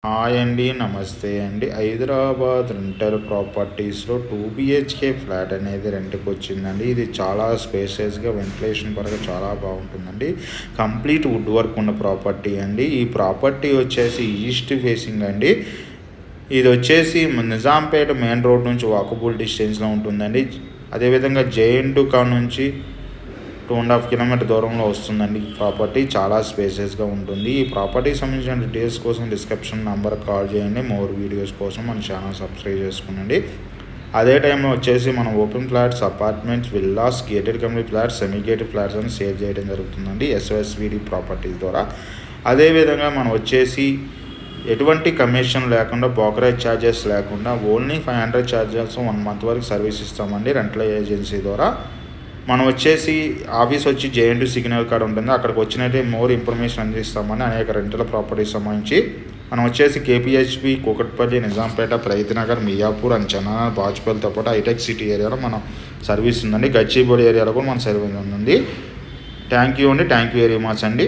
Hi అండి, నమస్తే అండి. హైదరాబాద్ రెంటల్ ప్రాపర్టీస్లో 2 BHK ఫ్లాట్ అనేది రెంట్కి వచ్చిందండి. ఇది చాలా స్పేషియస్గా, వెంటిలేషన్ పరంగా చాలా బాగుంటుందండి. కంప్లీట్ వుడ్ వర్క్ ఉన్న ప్రాపర్టీ అండి. ఈ ప్రాపర్టీ వచ్చేసి ఈస్ట్ ఫేసింగ్ అండి. ఇది వచ్చేసి నిజాంపేట మెయిన్ రోడ్ నుంచి వాకబుల్ డిస్టెన్స్లో ఉంటుందండి. అదేవిధంగా జేఎన్టుకా నుంచి 2.5 కిలోమీటర్ దూరంలో వస్తుందండి. ప్రాపర్టీ చాలా స్పేసెస్గా ఉంటుంది. ఈ ప్రాపర్టీకి సంబంధించిన డీటెయిల్స్ కోసం డిస్క్రిప్షన్ నెంబర్ కాల్ చేయండి. మోర్ వీడియోస్ కోసం మన ఛానల్ సబ్స్క్రైబ్ చేసుకునండి. అదే టైంలో వచ్చేసి మనం open flats, apartments, villas, gated community flats, semi gated flats అని సేల్ చేయడం జరుగుతుందండి SOSVD ప్రాపర్టీస్ ద్వారా. అదేవిధంగా మనం వచ్చేసి ఎటువంటి కమిషన్ లేకుండా, బ్రోకరేజ్ ఛార్జెస్ లేకుండా ఓన్లీ 500 ఛార్జెస్ 1 మంత్ వరకు సర్వీస్ ఇస్తామండి రెంటల్ ఏజెన్సీ ద్వారా. మనం వచ్చేసి ఆఫీస్ వచ్చి JNT సిగ్నల్ కార్డ్ ఉంటుంది. అక్కడికి వచ్చినట్టే మోర్ ఇన్ఫర్మేషన్ అందిస్తామని అనేక రెంటల్ ప్రాపర్టీస్ సంబంధించి మనం వచ్చేసి KPHP, కూకట్పల్లి, నిజాంపేట, ప్రైతనగర్, మియాపూర్ అండ్ చెన్నాన, బాజ్పల్లితో పాటు హైటెక్ సిటీ ఏరియాలో మన సర్వీస్ ఉందండి. గచ్చిబౌలి ఏరియాలో కూడా మన సర్వీస్ ఉంది. థ్యాంక్ యూ అండి. థ్యాంక్ యూ వెరీ మచ్ అండి.